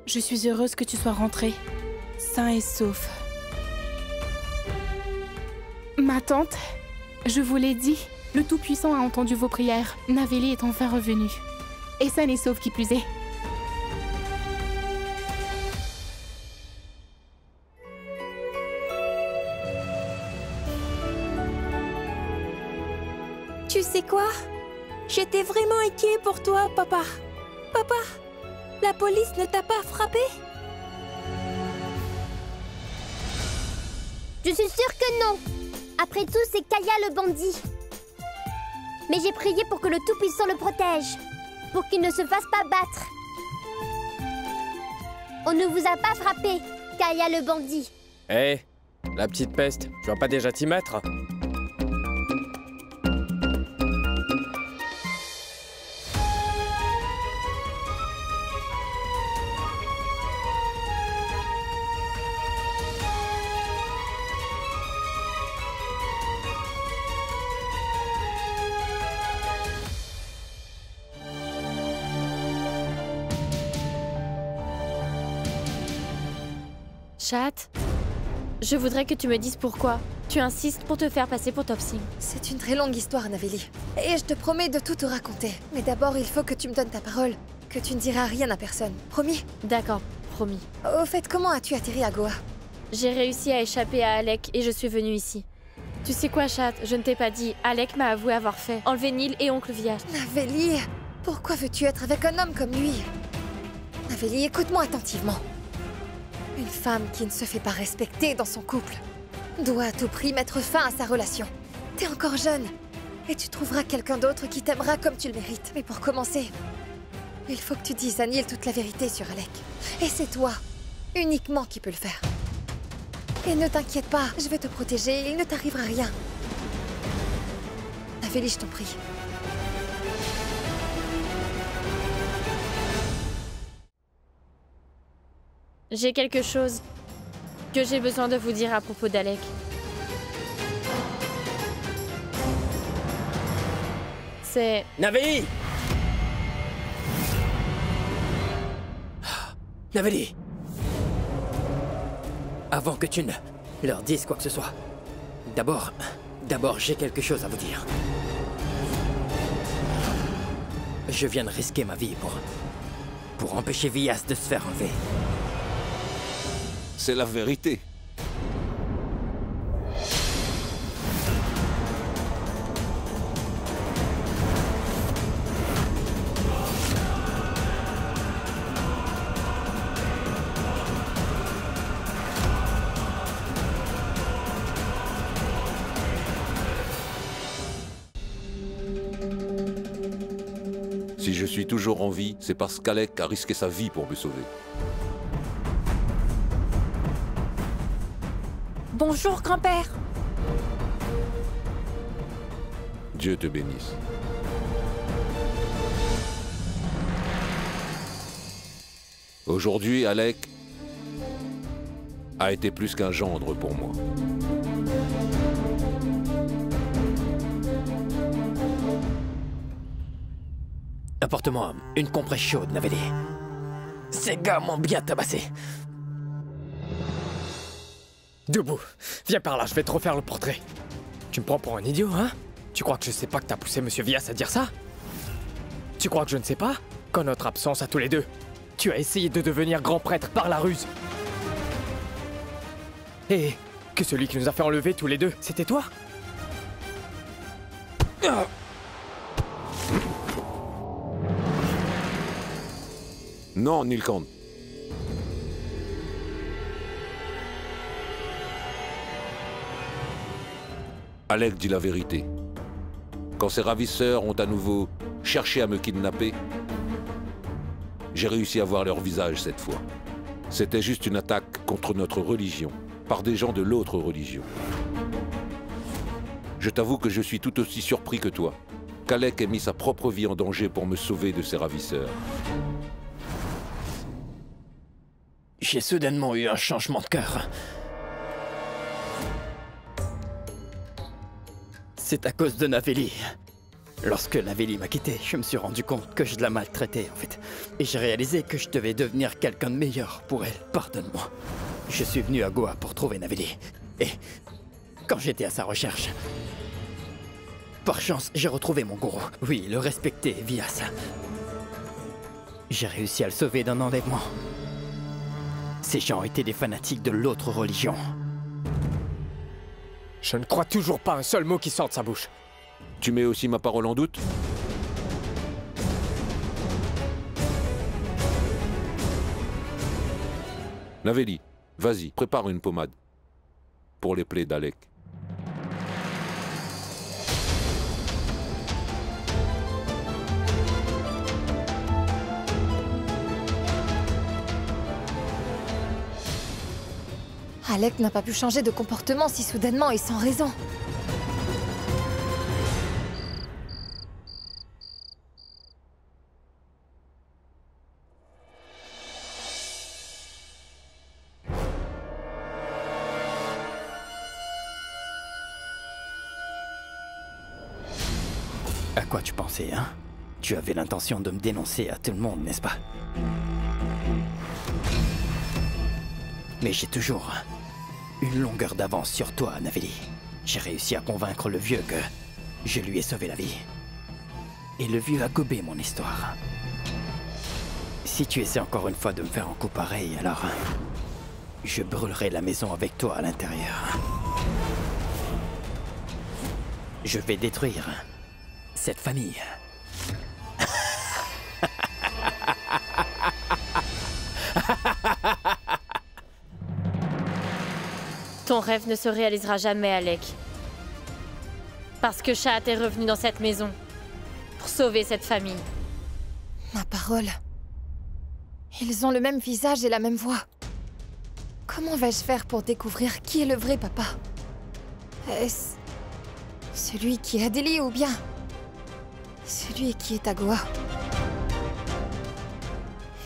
Je suis heureuse que tu sois rentré, sain et sauf. Ma tante, je vous l'ai dit, le Tout-Puissant a entendu vos prières. Naveli est enfin revenu. Et sain et sauf qui plus est. Tu sais quoi? J'étais vraiment inquiet pour toi, papa. Papa, la police ne t'a pas frappé? Je suis sûre que non. Après tout, c'est Kaya le bandit. Mais j'ai prié pour que le Tout-Puissant le protège, pour qu'il ne se fasse pas battre. On ne vous a pas frappé, Kaya le bandit. Hé, la petite peste, tu vas pas déjà t'y mettre? Chat, je voudrais que tu me dises pourquoi tu insistes pour te faire passer pour Topsy. C'est une très longue histoire, Naveli. Et je te promets de tout te raconter. Mais d'abord, il faut que tu me donnes ta parole. Que tu ne diras rien à personne. Promis? D'accord, promis. Au fait, comment as-tu atterri à Goa? J'ai réussi à échapper à Alec et je suis venue ici. Tu sais quoi, Chat? Je ne t'ai pas dit. Alec m'a avoué avoir fait enlever Neil et Oncle Viash. Naveli, pourquoi veux-tu être avec un homme comme lui? Naveli, écoute-moi attentivement. Une femme qui ne se fait pas respecter dans son couple doit à tout prix mettre fin à sa relation. T'es encore jeune et tu trouveras quelqu'un d'autre qui t'aimera comme tu le mérites. Mais pour commencer, il faut que tu dises à Neil toute la vérité sur Alec. Et c'est toi, uniquement, qui peux le faire. Et ne t'inquiète pas, je vais te protéger, il ne t'arrivera rien. Naveli, je t'en prie. J'ai quelque chose que j'ai besoin de vous dire à propos d'Alec. C'est... Naveli! Naveli! Avant que tu ne leur dises quoi que ce soit, d'abord, j'ai quelque chose à vous dire. Je viens de risquer ma vie pour empêcher Vias de se faire enlever. C'est la vérité. Si je suis toujours en vie, c'est parce qu'Alec a risqué sa vie pour me sauver. Bonjour, grand-père. Dieu te bénisse. Aujourd'hui, Alec a été plus qu'un gendre pour moi. Apporte-moi une compresse chaude, Naveli. Ces gars m'ont bien tabassé. Debout, viens par là, je vais te refaire le portrait. Tu me prends pour un idiot, hein? Tu crois que je sais pas que t'as poussé Monsieur Vias à dire ça? Tu crois que je ne sais pas? Qu'en notre absence à tous les deux, tu as essayé de devenir grand prêtre par la ruse. Et que celui qui nous a fait enlever tous les deux, c'était toi? Non, Nilkand. Alec dit la vérité. Quand ses ravisseurs ont à nouveau cherché à me kidnapper, j'ai réussi à voir leur visage cette fois. C'était juste une attaque contre notre religion, par des gens de l'autre religion. Je t'avoue que je suis tout aussi surpris que toi, qu'Alec ait mis sa propre vie en danger pour me sauver de ses ravisseurs. J'ai soudainement eu un changement de cœur. C'est à cause de Naveli. Lorsque Navélie m'a quitté, je me suis rendu compte que je la maltraitais, en fait. Et j'ai réalisé que je devais devenir quelqu'un de meilleur pour elle. Pardonne-moi. Je suis venu à Goa pour trouver Navélie. Et quand j'étais à sa recherche, par chance, j'ai retrouvé mon gourou. Oui, le respecté Vyas. J'ai réussi à le sauver d'un enlèvement. Ces gens étaient des fanatiques de l'autre religion. Je ne crois toujours pas un seul mot qui sort de sa bouche. Tu mets aussi ma parole en doute? Navélie, vas-y, prépare une pommade. Pour les plaies d'Alec. Alec n'a pas pu changer de comportement si soudainement et sans raison. À quoi tu pensais, hein? Tu avais l'intention de me dénoncer à tout le monde, n'est-ce pas? Mais j'ai toujours une longueur d'avance sur toi, Navélie. J'ai réussi à convaincre le vieux que je lui ai sauvé la vie. Et le vieux a gobé mon histoire. Si tu essaies encore une fois de me faire un coup pareil, alors je brûlerai la maison avec toi à l'intérieur. Je vais détruire cette famille. Ton rêve ne se réalisera jamais, Alec. Parce que Shahat est revenu dans cette maison pour sauver cette famille. Ma parole. Ils ont le même visage et la même voix. Comment vais-je faire pour découvrir qui est le vrai papa? Est-ce celui qui est à Delhi ou bien celui qui est à Goa?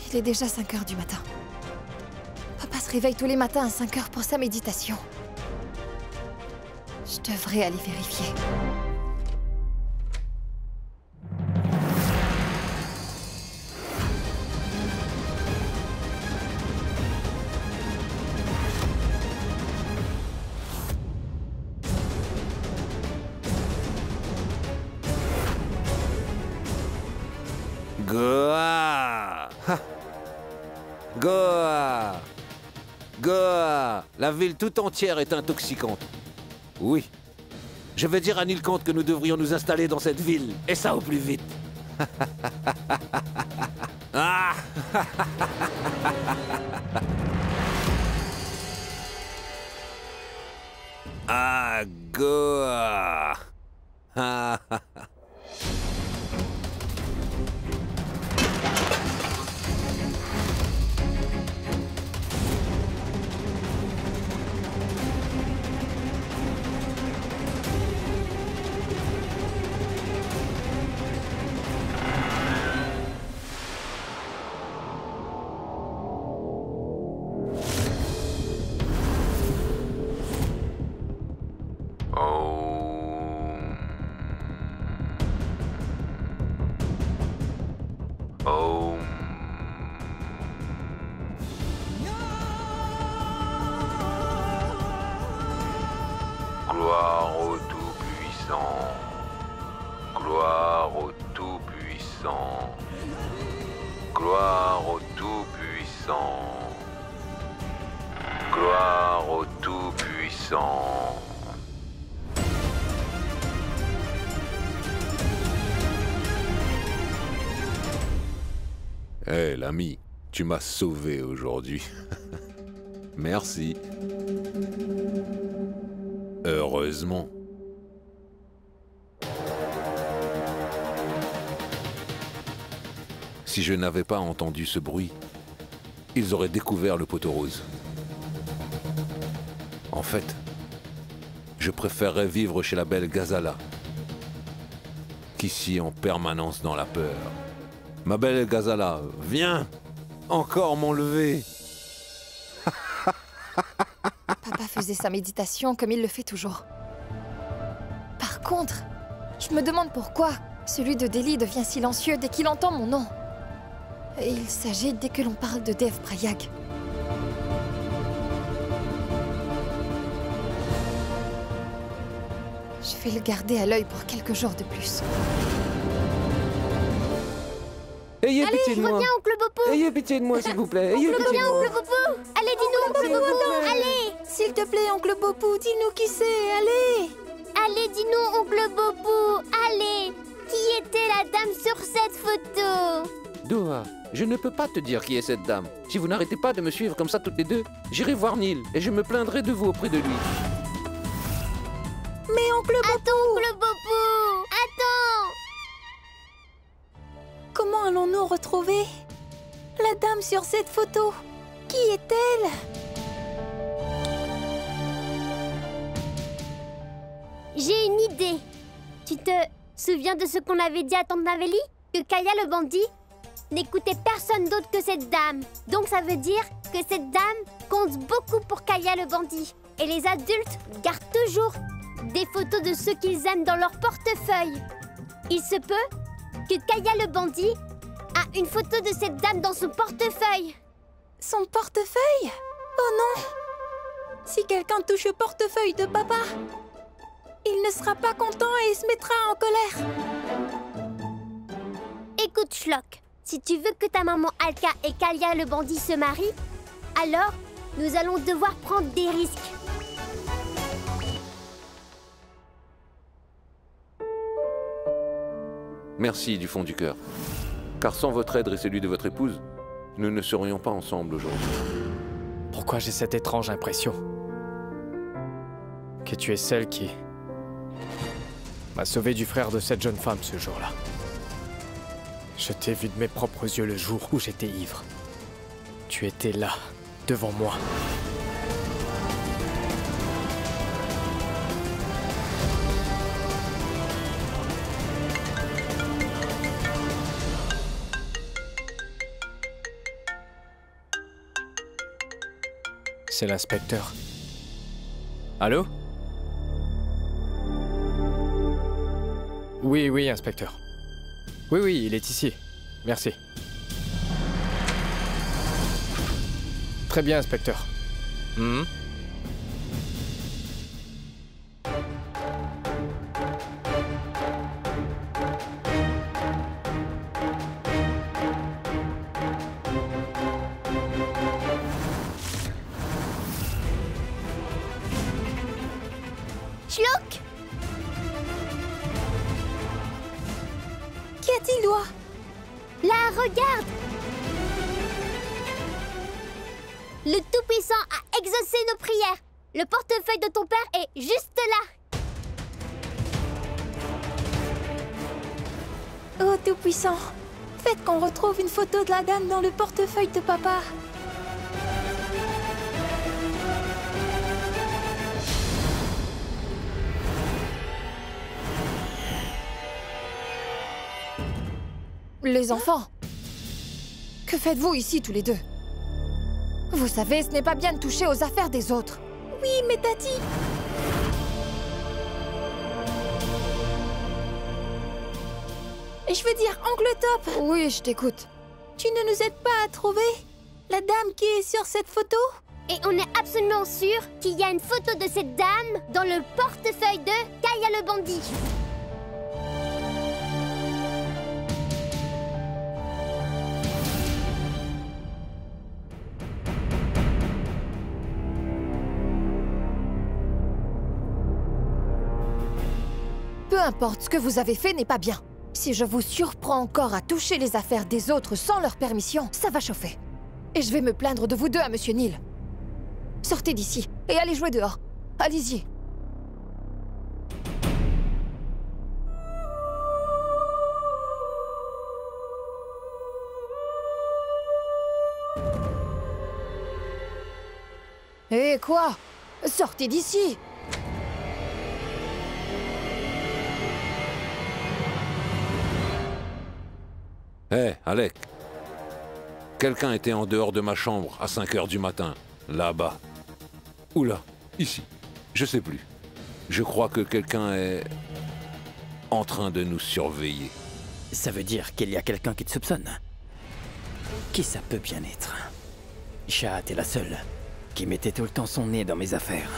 Il est déjà 5 heures du matin. Papa se réveille tous les matins à 5 heures pour sa méditation. Je devrais aller vérifier. Goa! Ha! Goa! Goa! La ville tout entière est intoxicante. Oui. Je vais dire à Nilkant que nous devrions nous installer dans cette ville. Et ça au plus vite. Ah! Ah, Goa! Ah, ah, ah. Gloire au Tout-Puissant. Gloire au Tout-Puissant. Gloire au Tout-Puissant. Gloire au Tout-Puissant. Hé, l'ami, tu m'as sauvé aujourd'hui. Merci. Heureusement. Si je n'avais pas entendu ce bruit, ils auraient découvert le poteau rose. En fait, je préférerais vivre chez la belle Ghazala qu'ici en permanence dans la peur. Ma belle Ghazala, viens encore m'enlever. Papa faisait sa méditation comme il le fait toujours. Par contre, je me demande pourquoi, Celui de Delhi devient silencieux dès qu'il entend mon nom. Et il s'agit dès que l'on parle de Dev Prayag. Je vais le garder à l'œil pour quelques jours de plus. Ayez Allez, pitié de moi. reviens, oncle Bopo. Ayez pitié de moi, s'il vous plaît. Ayez pitié de moi. Oncle Bopo. Allez, dis-nous, oncle Bopo. Allez. S'il te plaît, oncle Bopo, dis-nous qui c'est, allez! Allez, dis-nous, oncle Bopo. Allez. Qui était la dame sur cette photo? Doha, je ne peux pas te dire qui est cette dame. Si vous n'arrêtez pas de me suivre comme ça toutes les deux, j'irai voir Neil et je me plaindrai de vous auprès de lui. Mais oncle Bopo! Attends, oncle Bopo. Attends. Comment allons-nous retrouver la dame sur cette photo? Qui est-elle? J'ai une idée. Tu te souviens de ce qu'on avait dit à tante Naveli? Que Kaya le bandit n'écoutait personne d'autre que cette dame. Donc ça veut dire que cette dame compte beaucoup pour Kaya le bandit. Et les adultes gardent toujours des photos de ceux qu'ils aiment dans leur portefeuille. Il se peut que Kaya le bandit a une photo de cette dame dans son portefeuille. Son portefeuille? Oh non! Si quelqu'un touche au portefeuille de papa, il ne sera pas content et il se mettra en colère. Écoute, Shlock, si tu veux que ta maman Alka et Kaya le bandit se marient, alors nous allons devoir prendre des risques. Merci du fond du cœur. Car sans votre aide et celui de votre épouse, nous ne serions pas ensemble aujourd'hui. Pourquoi j'ai cette étrange impression que tu es celle qui m'a sauvé du frère de cette jeune femme ce jour-là. Je t'ai vu de mes propres yeux le jour où j'étais ivre. Tu étais là, devant moi. C'est l'inspecteur. Allô? Oui, inspecteur. Oui, il est ici. Merci. Très bien, inspecteur. Shlock! Qu'y a-t-il, Doha? Là, regarde! Le Tout-Puissant a exaucé nos prières. Le portefeuille de ton père est juste là. Oh, Tout-Puissant, faites qu'on retrouve une photo de la dame dans le portefeuille de papa. Les enfants, que faites-vous ici tous les deux? Vous savez, ce n'est pas bien de toucher aux affaires des autres. Oui, mais Tati... Je veux dire, Oncle Top. Oui, je t'écoute. Tu ne nous aides pas à trouver la dame qui est sur cette photo? Et on est absolument sûr qu'il y a une photo de cette dame dans le portefeuille de Kaya le bandit. Peu importe, ce que vous avez fait n'est pas bien. Si je vous surprends encore à toucher les affaires des autres sans leur permission, ça va chauffer. Et je vais me plaindre de vous deux à Monsieur Neil. Sortez d'ici et allez jouer dehors. Allez-y. Eh quoi? Sortez d'ici! Hé, Alec. Quelqu'un était en dehors de ma chambre à 5 h du matin, là-bas. Oula, ici. Je sais plus. Je crois que quelqu'un est en train de nous surveiller. Ça veut dire qu'il y a quelqu'un qui te soupçonne. Qui ça peut bien être? Shahat est la seule qui mettait tout le temps son nez dans mes affaires.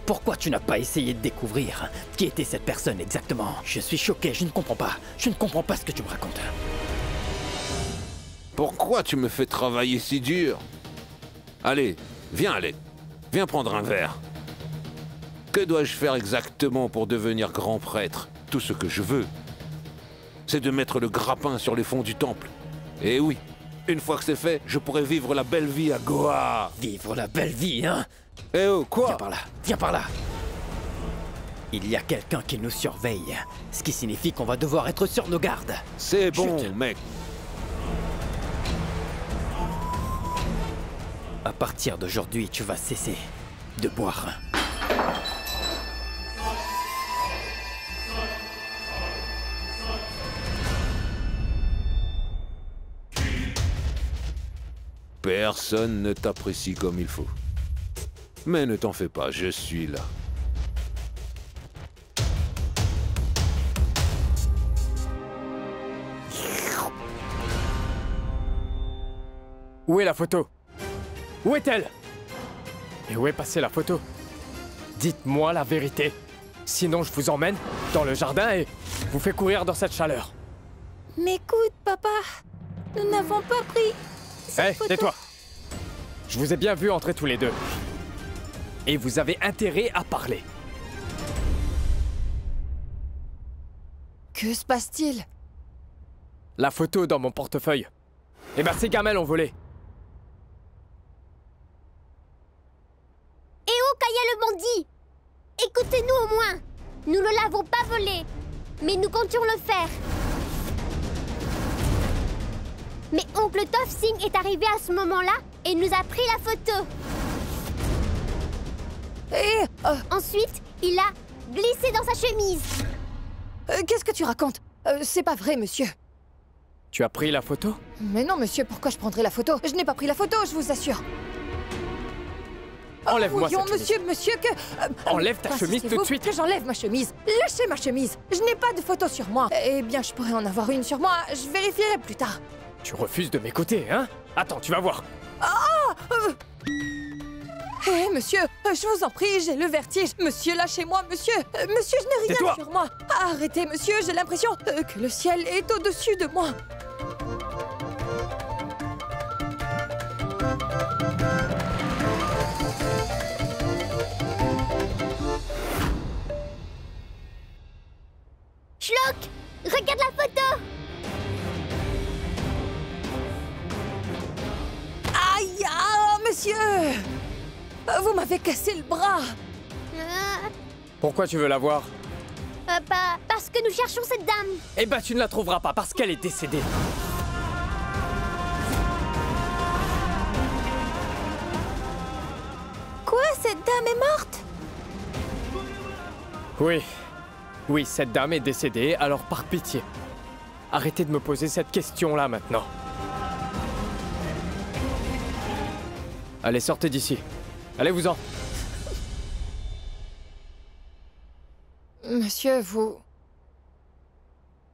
Pourquoi tu n'as pas essayé de découvrir qui était cette personne exactement? Je suis choqué, je ne comprends pas. Je ne comprends pas ce que tu me racontes. Pourquoi tu me fais travailler si dur? Allez, viens Alec. Viens prendre un verre. Que dois-je faire exactement pour devenir grand prêtre? Tout ce que je veux, c'est de mettre le grappin sur les fonds du temple. Et oui, une fois que c'est fait, je pourrai vivre la belle vie à Goa. Vivre la belle vie, hein? Eh oh, quoi? Viens par là, viens par là. Il y a quelqu'un qui nous surveille, ce qui signifie qu'on va devoir être sur nos gardes. C'est bon, Chut. mec. À partir d'aujourd'hui, tu vas cesser de boire. Personne ne t'apprécie comme il faut. Mais ne t'en fais pas, je suis là. Où est la photo? Où est-elle? Et où est passée la photo? Dites-moi la vérité. Sinon, je vous emmène dans le jardin et vous fais courir dans cette chaleur. Mais écoute, papa, nous n'avons pas pris cette photo. Tais-toi! Je vous ai bien vu entrer tous les deux. Et vous avez intérêt à parler. Que se passe-t-il? La photo dans mon portefeuille. Eh ben, ces gamins l'ont volée. Eh oh, Kaya le bandit! Écoutez-nous au moins! Nous ne l'avons pas volé, mais nous comptions le faire. Mais oncle Toph Singh est arrivé à ce moment-là et nous a pris la photo. Et Ensuite, il a glissé dans sa chemise. qu'est-ce que tu racontes? C'est pas vrai, monsieur. Tu as pris la photo? Mais non, monsieur, pourquoi je prendrais la photo? Je n'ai pas pris la photo, je vous assure. Enlève-moi Voyons, cette chemise. monsieur, que... Enlève ta chemise tout de insistez-vous suite. Que j'enlève ma chemise. Lâchez ma chemise. Je n'ai pas de photo sur moi. Eh bien, je pourrais en avoir une sur moi. Je vérifierai plus tard. Tu refuses de m'écouter, hein? Attends, tu vas voir. Eh, monsieur, je vous en prie, j'ai le vertige. Monsieur, lâchez-moi, monsieur. Monsieur, je n'ai rien Tais-toi. sur moi. Arrêtez, monsieur, j'ai l'impression que le ciel est au-dessus de moi. Shlock, regarde la photo! Aïe, monsieur! Vous m'avez cassé le bras. Pourquoi tu veux la voir? Parce que nous cherchons cette dame. Eh ben, tu ne la trouveras pas parce qu'elle est décédée. Quoi, cette dame est morte? Oui. Oui, cette dame est décédée, alors par pitié. Arrêtez de me poser cette question-là maintenant. Allez, sortez d'ici. Allez-vous-en. Monsieur, vous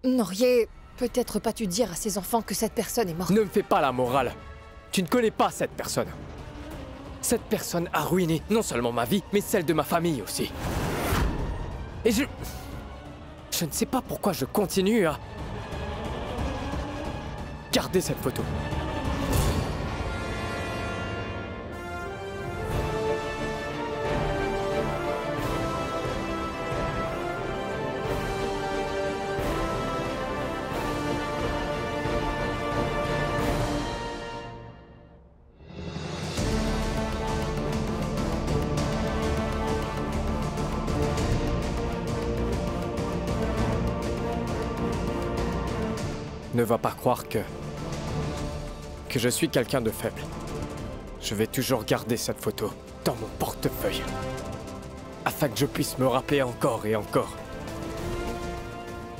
n'auriez peut-être pas dû dire à ces enfants que cette personne est morte. Ne me fais pas la morale. Tu ne connais pas cette personne. Cette personne a ruiné non seulement ma vie, mais celle de ma famille aussi. Et je ne sais pas pourquoi je continue à garder cette photo. Ne va pas croire que je suis quelqu'un de faible. Je vais toujours garder cette photo dans mon portefeuille, afin que je puisse me rappeler encore et encore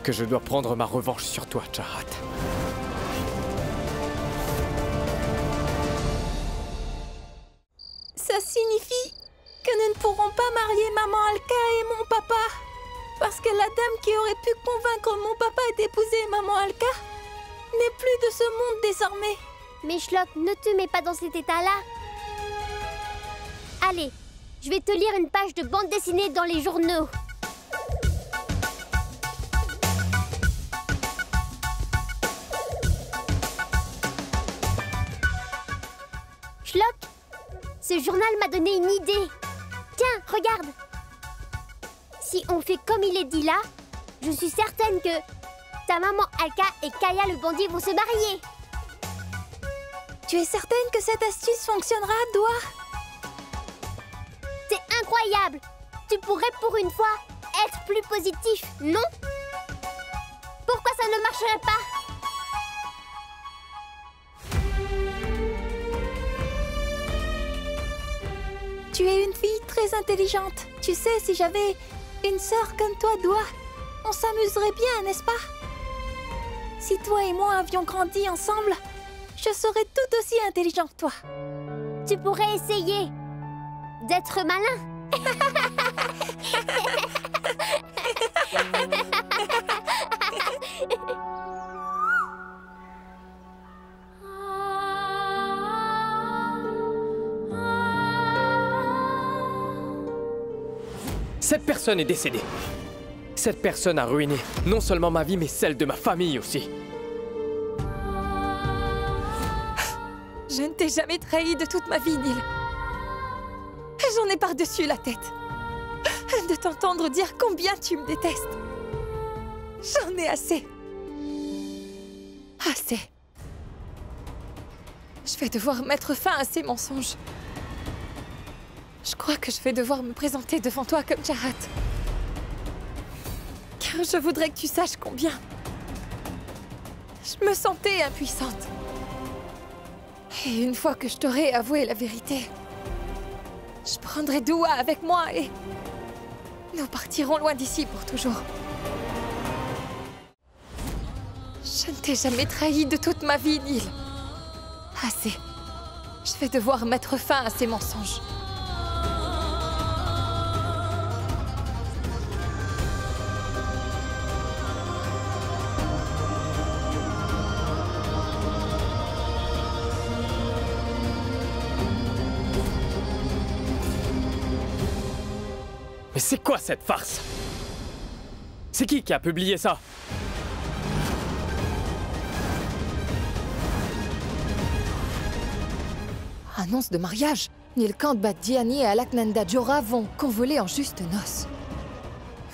que je dois prendre ma revanche sur toi, Shahat. Ça signifie que nous ne pourrons pas marier maman Alka et mon papa. Parce que la dame qui aurait pu convaincre mon papa d'épouser maman Alka n'est plus de ce monde désormais. Mais Shlock, ne te mets pas dans cet état-là. Allez, je vais te lire une page de bande dessinée dans les journaux. Shlock, ce journal m'a donné une idée. Tiens, regarde. Si on fait comme il est dit là, je suis certaine que ta maman Alka et Kaya le bandit vont se marier. Tu es certaine que cette astuce fonctionnera, Doua? C'est incroyable. Tu pourrais pour une fois être plus positif, non? Pourquoi ça ne marcherait pas? Tu es une fille très intelligente. Tu sais, si j'avais une sœur comme toi, Doua, on s'amuserait bien, n'est-ce pas? Si toi et moi avions grandi ensemble, je serais tout aussi intelligent que toi. Tu pourrais essayer d'être malin. Cette personne est décédée. Cette personne a ruiné non seulement ma vie, mais celle de ma famille aussi. Je ne t'ai jamais trahi de toute ma vie, Neil. J'en ai par-dessus la tête. De t'entendre dire combien tu me détestes. J'en ai assez. Assez. Je vais devoir mettre fin à ces mensonges. Je crois que je vais devoir me présenter devant toi comme Jahat. Car je voudrais que tu saches combien je me sentais impuissante. Et une fois que je t'aurai avoué la vérité, je prendrai Doua avec moi et nous partirons loin d'ici pour toujours. Je ne t'ai jamais trahi de toute ma vie, Neil. Assez. Je vais devoir mettre fin à ces mensonges. Mais c'est quoi cette farce? C'est qui a publié ça? Annonce de mariage. Nilkant Badiani et Alaknanda Jora vont convoler en juste noces.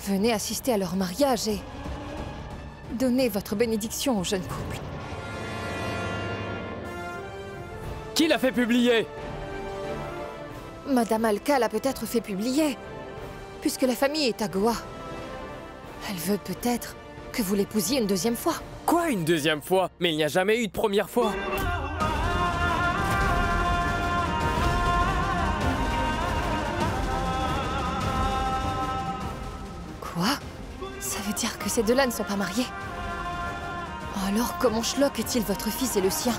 Venez assister à leur mariage et donnez votre bénédiction au jeune couple. Qui l'a fait publier? Madame Alka l'a peut-être fait publier, puisque la famille est à Goa. Elle veut peut-être que vous l'épousiez une deuxième fois. Quoi, une deuxième fois? Mais il n'y a jamais eu de première fois. Quoi? Ça veut dire que ces deux-là ne sont pas mariés? Alors comment Shlock est-il votre fils et le sien?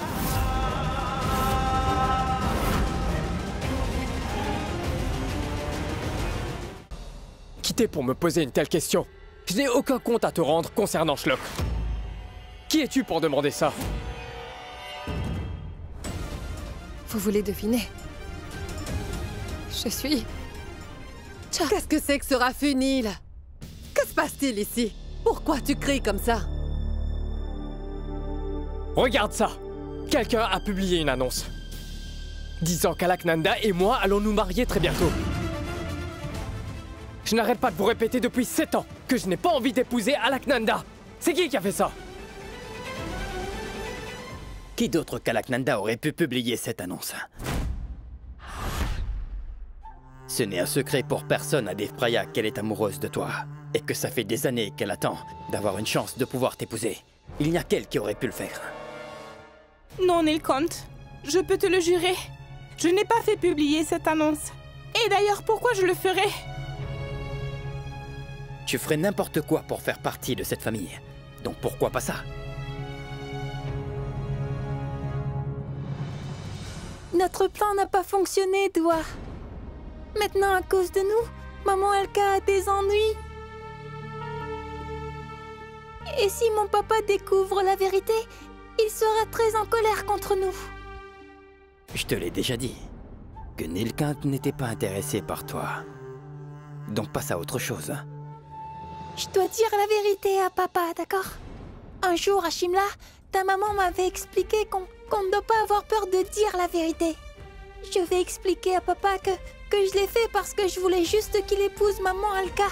Qui t'es pour me poser une telle question? Je n'ai aucun compte à te rendre concernant Shlock. Qui es-tu pour demander ça? Vous voulez deviner? Je suis... Qu'est-ce que c'est que ce raffut, Neil? Que se passe-t-il ici? Pourquoi tu cries comme ça? Regarde ça! Quelqu'un a publié une annonce disant qu'Alaknanda et moi allons nous marier très bientôt. Je n'arrête pas de vous répéter depuis 7 ans que je n'ai pas envie d'épouser Alaknanda. C'est qui a fait ça? Qui d'autre qu'Alaknanda aurait pu publier cette annonce? Ce n'est un secret pour personne à Devpraya qu'elle est amoureuse de toi, et que ça fait des années qu'elle attend d'avoir une chance de pouvoir t'épouser. Il n'y a qu'elle qui aurait pu le faire. Non, Nilkant. Je peux te le jurer. Je n'ai pas fait publier cette annonce. Et d'ailleurs, pourquoi je le ferais? Tu ferais n'importe quoi pour faire partie de cette famille. Donc pourquoi pas ça? Notre plan n'a pas fonctionné, Doua. Maintenant, à cause de nous, maman Alka a des ennuis. Et si mon papa découvre la vérité, il sera très en colère contre nous. Je te l'ai déjà dit, que Nilkant n'était pas intéressé par toi. Donc passe à autre chose. Je dois dire la vérité à papa, d'accord? Un jour à Shimla, ta maman m'avait expliqué qu'on ne doit pas avoir peur de dire la vérité. Je vais expliquer à papa que je l'ai fait parce que je voulais juste qu'il épouse maman Alka.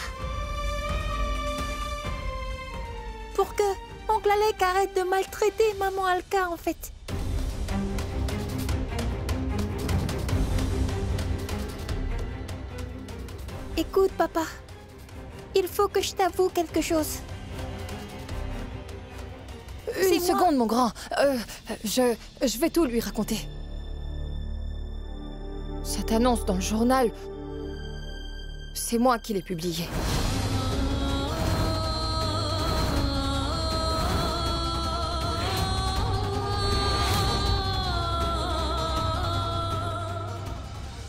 Pour que oncle Alec arrête de maltraiter maman Alka, en fait. Écoute, papa. Il faut que je t'avoue quelque chose. Une seconde, mon grand. Je vais tout lui raconter. Cette annonce dans le journal, c'est moi qui l'ai publiée.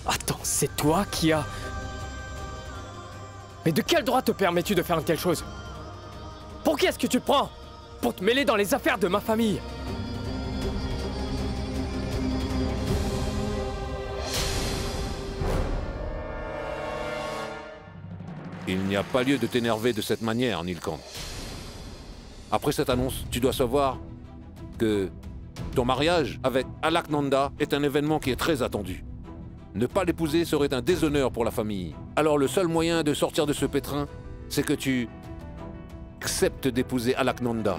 Attends, c'est toi qui as... Mais de quel droit te permets-tu de faire une telle chose? Pour qui est-ce que tu te prends? Pour te mêler dans les affaires de ma famille? Il n'y a pas lieu de t'énerver de cette manière, Nilkant. Après cette annonce, tu dois savoir que ton mariage avec Alaknanda est un événement qui est très attendu. Ne pas l'épouser serait un déshonneur pour la famille. Alors le seul moyen de sortir de ce pétrin, c'est que tu acceptes d'épouser Alaknanda.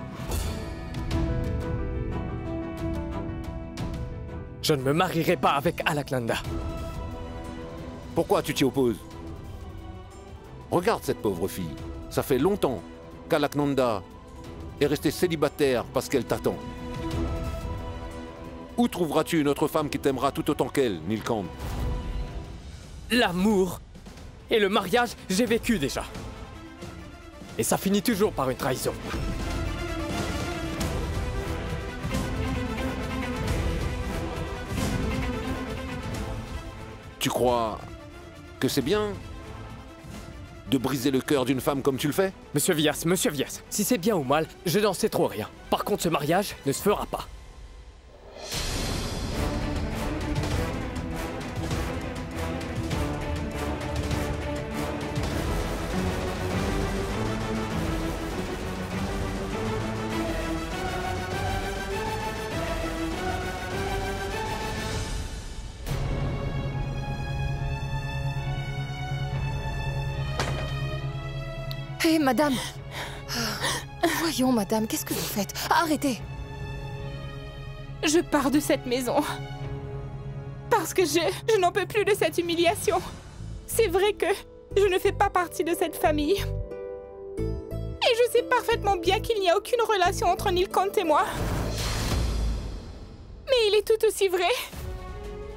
Je ne me marierai pas avec Alaknanda. Pourquoi tu t'y opposes? Regarde cette pauvre fille. Ça fait longtemps qu'Alaknanda est restée célibataire parce qu'elle t'attend. Où trouveras-tu une autre femme qui t'aimera tout autant qu'elle, Nilkant? L'amour et le mariage, j'ai vécu déjà. Et ça finit toujours par une trahison. Tu crois que c'est bien de briser le cœur d'une femme comme tu le fais? Monsieur Vyas, si c'est bien ou mal, je n'en sais trop rien. Par contre, ce mariage ne se fera pas. Hé, madame. Voyons, madame, qu'est-ce que vous faites? Arrêtez. Je pars de cette maison. Parce que je n'en peux plus de cette humiliation. C'est vrai que je ne fais pas partie de cette famille. Et je sais parfaitement bien qu'il n'y a aucune relation entre Nilkant et moi. Mais il est tout aussi vrai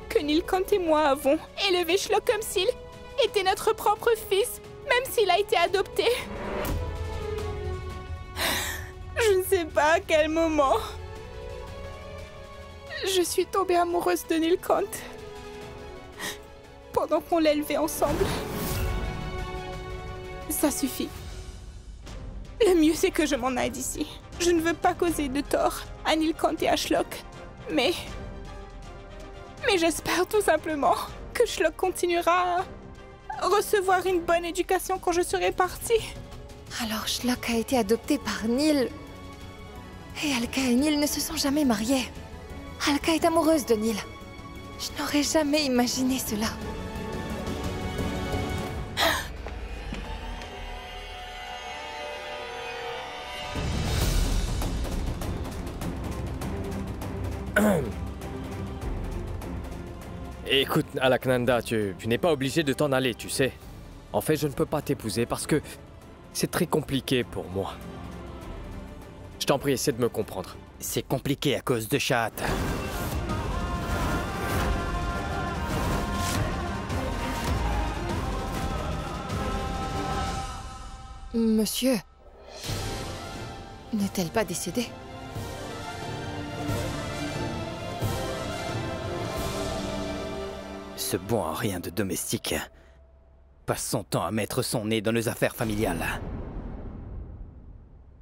que Nilkant et moi avons élevé Shlok comme s'il était notre propre fils, même s'il a été adopté. Je ne sais pas à quel moment je suis tombée amoureuse de Nilkant pendant qu'on l'élevait ensemble. Ça suffit. Le mieux, c'est que je m'en aille d'ici. Je ne veux pas causer de tort à Nilkant et à Shlok. Mais j'espère tout simplement que Shlok continuera à recevoir une bonne éducation quand je serai partie. Alors Shlok a été adopté par Nil. Et Alka et Nil ne se sont jamais mariés. Alka est amoureuse de Nil. Je n'aurais jamais imaginé cela. Écoute, Alaknanda, tu n'es pas obligé de t'en aller, tu sais. En fait, je ne peux pas t'épouser parce que c'est très compliqué pour moi. Je t'en prie, essaie de me comprendre. C'est compliqué à cause de Shahat. Monsieur, n'est-elle pas décédée? Ce bon à rien de domestique passe son temps à mettre son nez dans nos affaires familiales.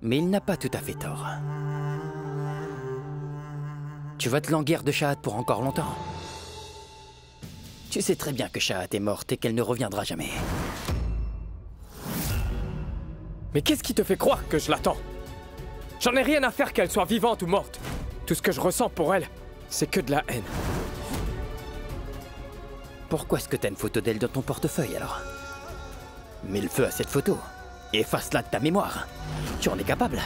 Mais il n'a pas tout à fait tort. Tu vas te languir de Shahat pour encore longtemps. Tu sais très bien que Shahat est morte et qu'elle ne reviendra jamais. Mais qu'est-ce qui te fait croire que je l'attends? J'en ai rien à faire qu'elle soit vivante ou morte. Tout ce que je ressens pour elle, c'est que de la haine. Pourquoi est-ce que t'as une photo d'elle dans ton portefeuille alors? Mets le feu à cette photo. Efface-la de ta mémoire. Tu en es capable?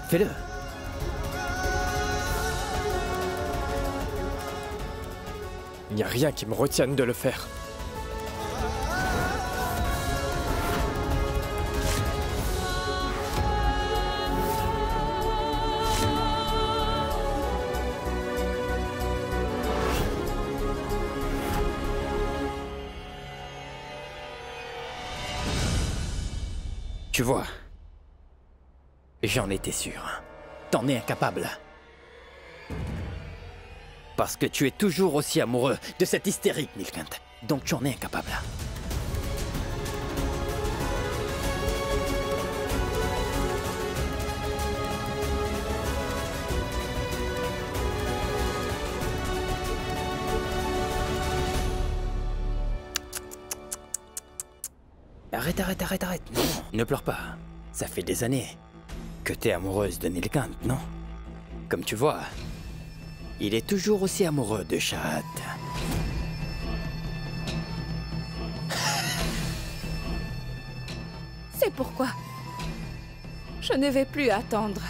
Fais-le. Il n'y a rien qui me retienne de le faire. Tu vois, j'en étais sûr. T'en es incapable. Parce que tu es toujours aussi amoureux de cette hystérique, Nilkant. Donc tu en es incapable. Arrête. Non, ne pleure pas. Ça fait des années que t'es amoureuse de Nilkant, non? Comme tu vois, il est toujours aussi amoureux de Shahat. C'est pourquoi je ne vais plus attendre.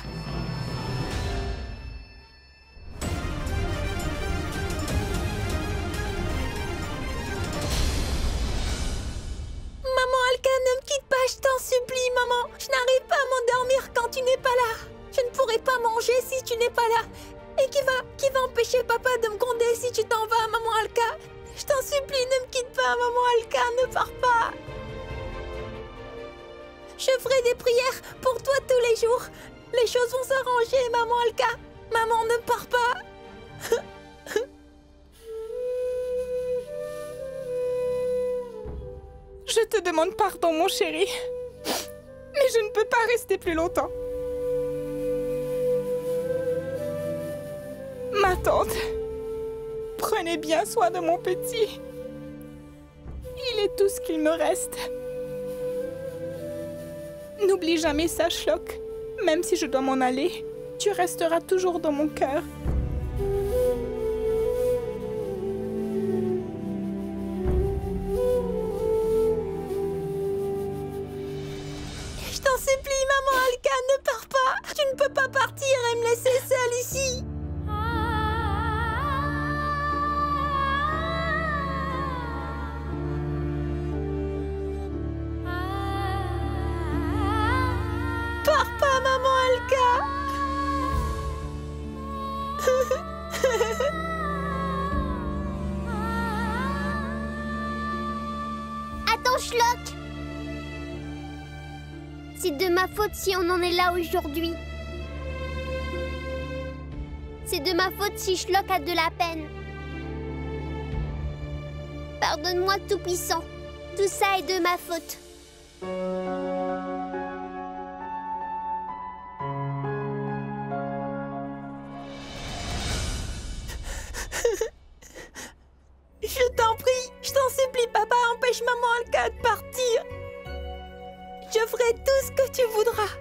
Maman Alka, ne me quitte pas, je t'en supplie, maman. Je n'arrive pas à m'endormir quand tu n'es pas là. Je ne pourrai pas manger si tu n'es pas là. Et qui va empêcher papa de me gronder si tu t'en vas, maman Alka? Je t'en supplie, ne me quitte pas, maman Alka, ne pars pas. Je ferai des prières pour toi tous les jours. Les choses vont s'arranger, maman Alka. Maman, ne pars pas. Je te demande pardon, mon chéri. Mais je ne peux pas rester plus longtemps. Ma tante, prenez bien soin de mon petit. Il est tout ce qu'il me reste. N'oublie jamais ça, Shlock. Même si je dois m'en aller, tu resteras toujours dans mon cœur. Je t'en supplie, maman Alka, ne pars pas. Tu ne peux pas partir et me laisser seule ici. Pars pas, maman Alka. Attends, Shlock! C'est de ma faute si on en est là aujourd'hui. C'est de ma faute si Shlock a de la peine. Pardonne-moi, Tout-Puissant. Tout ça est de ma faute. Je t'en prie, je t'en supplie, papa, empêche maman Alka de partir. Je ferai tout ce que tu voudras.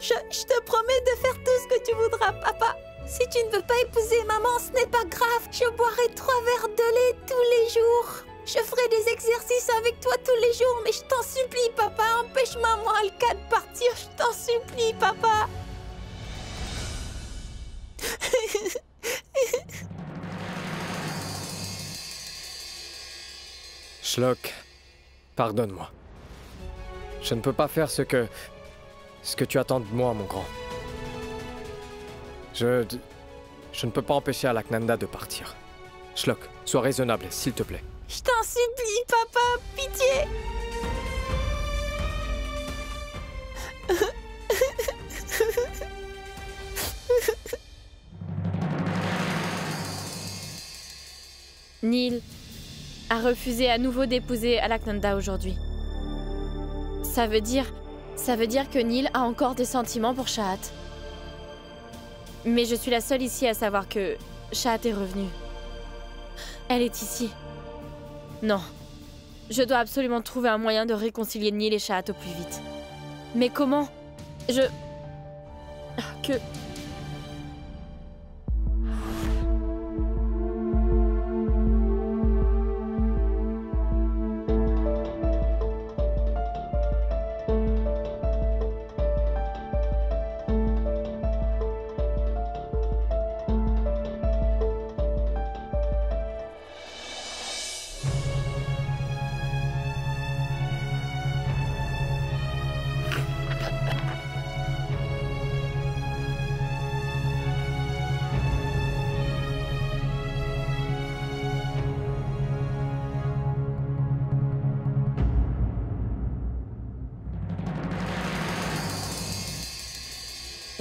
Je te promets de faire tout ce que tu voudras, papa. Si tu ne veux pas épouser maman, ce n'est pas grave. Je boirai 3 verres de lait tous les jours. Je ferai des exercices avec toi tous les jours, mais je t'en supplie, papa, empêche maman Alka de partir. Je t'en supplie, papa. Shlock, pardonne-moi. Je ne peux pas faire ce que tu attends de moi, mon grand. Je ne peux pas empêcher Alaknanda de partir. Shlock, sois raisonnable, s'il te plaît. Je t'en supplie, papa, pitié. Neil a refusé à nouveau d'épouser Alaknanda aujourd'hui. Ça veut dire Ça veut dire que Neil a encore des sentiments pour Shahat. Mais je suis la seule ici à savoir que Shahat est revenue. Elle est ici. Non. Je dois absolument trouver un moyen de réconcilier Neil et Shahat au plus vite. Mais comment? Que...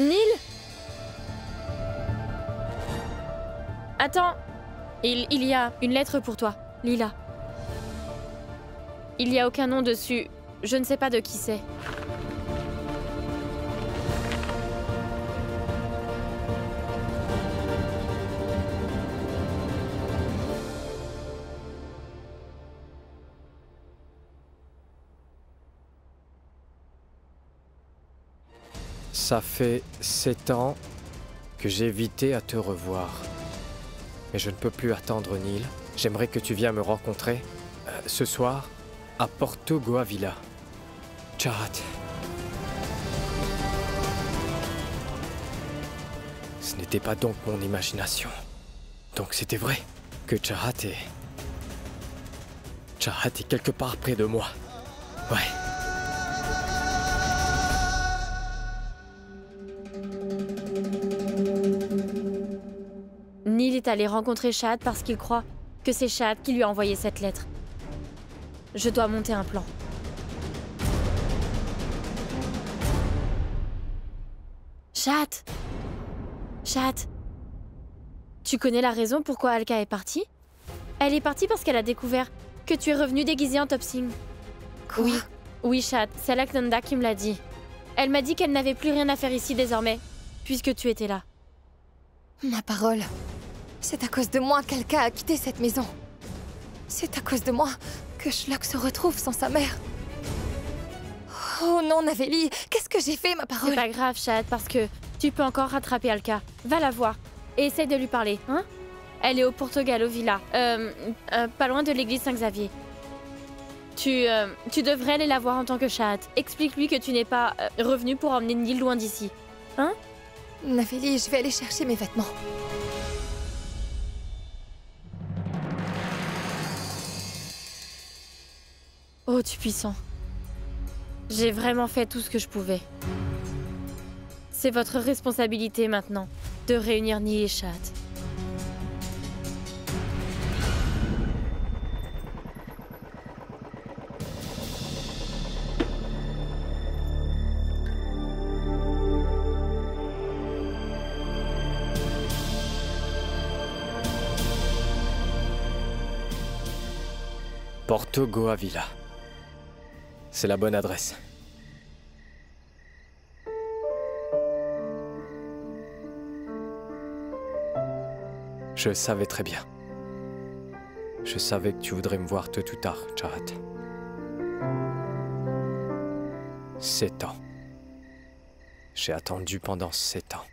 Neil? Attends. Il y a une lettre pour toi, Lila. Il n'y a aucun nom dessus. Je ne sais pas de qui c'est. Ça fait 7 ans que j'ai évité à te revoir. Mais je ne peux plus attendre, Neil. J'aimerais que tu viennes me rencontrer ce soir à Porto Goavilla. Shahat. Ce n'était pas donc mon imagination. Donc c'était vrai que Shahat est quelque part près de moi. Ouais. Neil est allé rencontrer Shahat parce qu'il croit que c'est Shahat qui lui a envoyé cette lettre. Je dois monter un plan. Shahat! Shahat! Tu connais la raison pourquoi Alka est partie? Elle est partie parce qu'elle a découvert que tu es revenu déguisé en Topsing. Quoi? Oui, Shahat, c'est Alaknanda qui me l'a dit. Elle m'a dit qu'elle n'avait plus rien à faire ici désormais, puisque tu étais là. Ma parole. C'est à cause de moi qu'Alka a quitté cette maison. C'est à cause de moi que Shlock se retrouve sans sa mère. Oh non, Naveli, qu'est-ce que j'ai fait, ma parole? C'est pas grave, Shahat, parce que tu peux encore rattraper Alka. Va la voir et essaie de lui parler, hein? Elle est au Portogalo Villa, pas loin de l'église Saint-Xavier. Tu devrais aller la voir en tant que Shahat. Explique-lui que tu n'es pas revenu pour emmener Neil loin d'ici, hein? Naveli, je vais aller chercher mes vêtements. Oh, tu puissant. J'ai vraiment fait tout ce que je pouvais. C'est votre responsabilité maintenant de réunir Neil et Shahat. Porto Goavilla. C'est la bonne adresse. Je savais très bien. Je savais que tu voudrais me voir tôt ou tard, Shahat. 7 ans. J'ai attendu pendant 7 ans.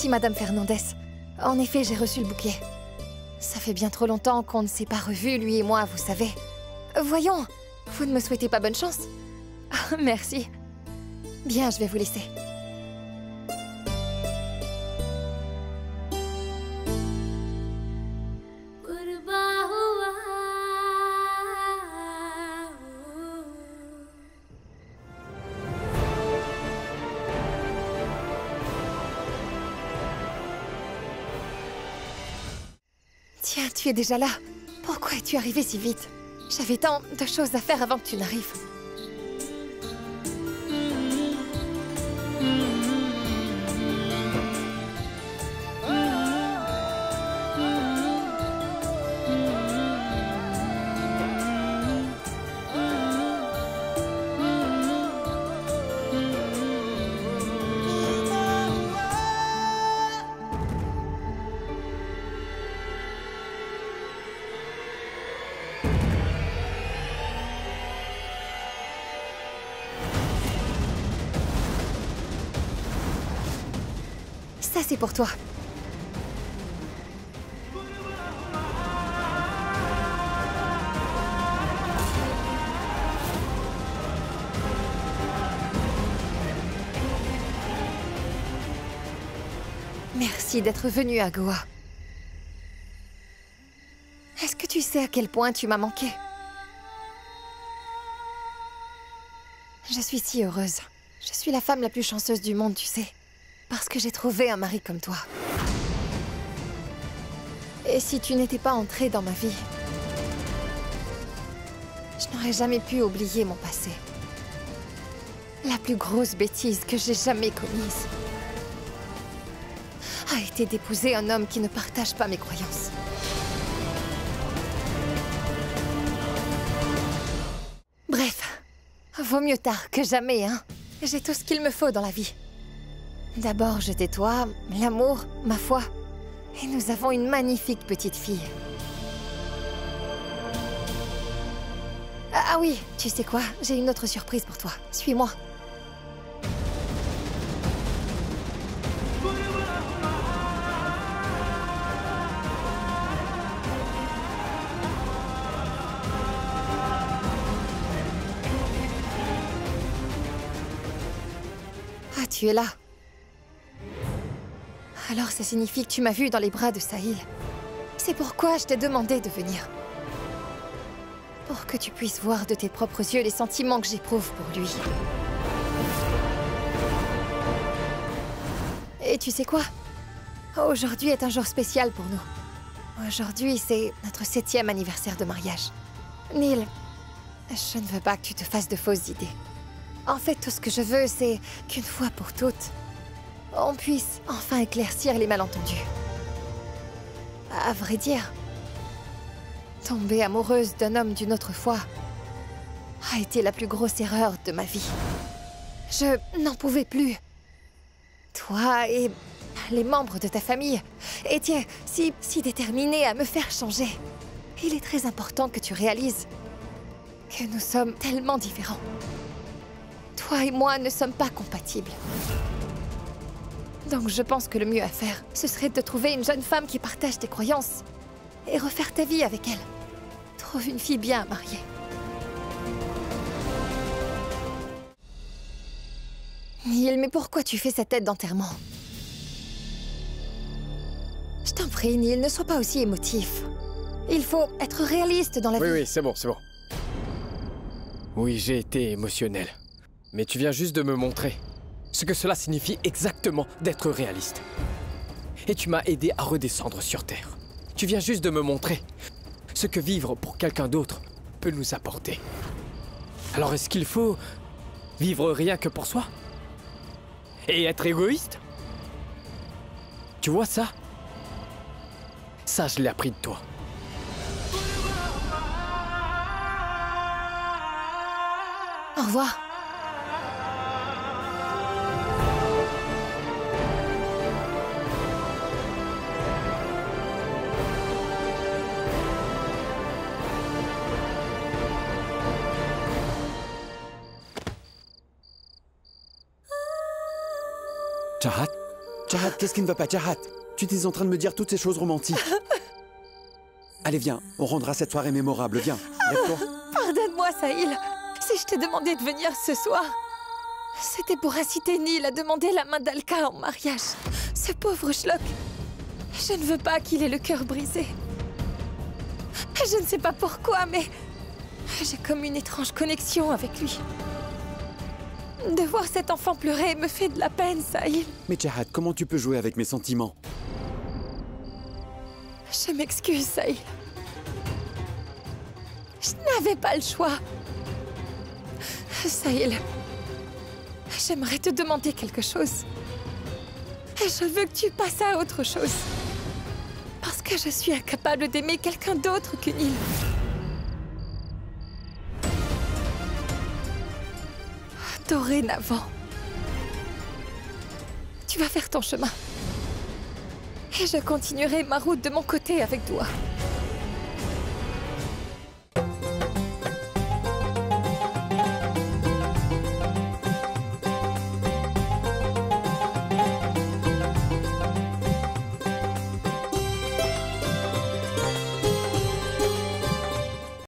Merci, Madame Fernandez. En effet, j'ai reçu le bouquet. Ça fait bien trop longtemps qu'on ne s'est pas revus, lui et moi, vous savez. Voyons, vous ne me souhaitez pas bonne chance? Ah, merci. Bien, je vais vous laisser. Tiens, tu es déjà là. Pourquoi es-tu arrivé si vite? J'avais tant de choses à faire avant que tu n'arrives. Ça, c'est pour toi. Merci d'être venu à Goa. Est-ce que tu sais à quel point tu m'as manqué? Je suis si heureuse. Je suis la femme la plus chanceuse du monde, tu sais. Parce que j'ai trouvé un mari comme toi. Et si tu n'étais pas entré dans ma vie, je n'aurais jamais pu oublier mon passé. La plus grosse bêtise que j'ai jamais commise a été d'épouser un homme qui ne partage pas mes croyances. Bref, vaut mieux tard que jamais, hein. J'ai tout ce qu'il me faut dans la vie. D'abord, je t'ai-toi, l'amour, ma foi. Et nous avons une magnifique petite fille. Ah oui, tu sais quoi? J'ai une autre surprise pour toi. Suis-moi. Ah, tu es là. Alors ça signifie que tu m'as vu dans les bras de Sahil. C'est pourquoi je t'ai demandé de venir. Pour que tu puisses voir de tes propres yeux les sentiments que j'éprouve pour lui. Et tu sais quoi? Aujourd'hui est un jour spécial pour nous. Aujourd'hui, c'est notre 7e anniversaire de mariage. Neil, je ne veux pas que tu te fasses de fausses idées. En fait, tout ce que je veux, c'est qu'une fois pour toutes, on puisse enfin éclaircir les malentendus. À vrai dire, tomber amoureuse d'un homme d'une autre foi a été la plus grosse erreur de ma vie. Je n'en pouvais plus. Toi et les membres de ta famille étaient si déterminés à me faire changer. Il est très important que tu réalises que nous sommes tellement différents. Toi et moi ne sommes pas compatibles. Donc je pense que le mieux à faire, ce serait de trouver une jeune femme qui partage tes croyances et refaire ta vie avec elle. Trouve une fille bien mariée. Neil, mais pourquoi tu fais cette tête d'enterrement? Je t'en prie, Neil, ne sois pas aussi émotif. Il faut être réaliste dans la vie. Oui, c'est bon, c'est bon. Oui, j'ai été émotionnel. Mais tu viens juste de me montrer ce que cela signifie exactement d'être réaliste. Et tu m'as aidé à redescendre sur Terre. Tu viens juste de me montrer ce que vivre pour quelqu'un d'autre peut nous apporter. Alors est-ce qu'il faut vivre rien que pour soi? Et être égoïste? Tu vois ça? Ça, je l'ai appris de toi. Au revoir. Chahat, Jahat, qu'est-ce qui ne va pas, Jahat? Tu étais en train de me dire toutes ces choses romantiques. Allez, viens, on rendra cette soirée mémorable, viens, lève-toi. Pardonne-moi, Sahil. Si je t'ai demandé de venir ce soir, c'était pour inciter Neil à demander la main d'Alka en mariage. Ce pauvre schlock. Je ne veux pas qu'il ait le cœur brisé. Je ne sais pas pourquoi, mais j'ai comme une étrange connexion avec lui. De voir cet enfant pleurer me fait de la peine, Sahil. Mais Jahat, comment tu peux jouer avec mes sentiments? Je m'excuse, Sahil. Je n'avais pas le choix. Sahil, j'aimerais te demander quelque chose. Je veux que tu passes à autre chose. Parce que je suis incapable d'aimer quelqu'un d'autre que Neil. Dorénavant, tu vas faire ton chemin. Et je continuerai ma route de mon côté avec toi.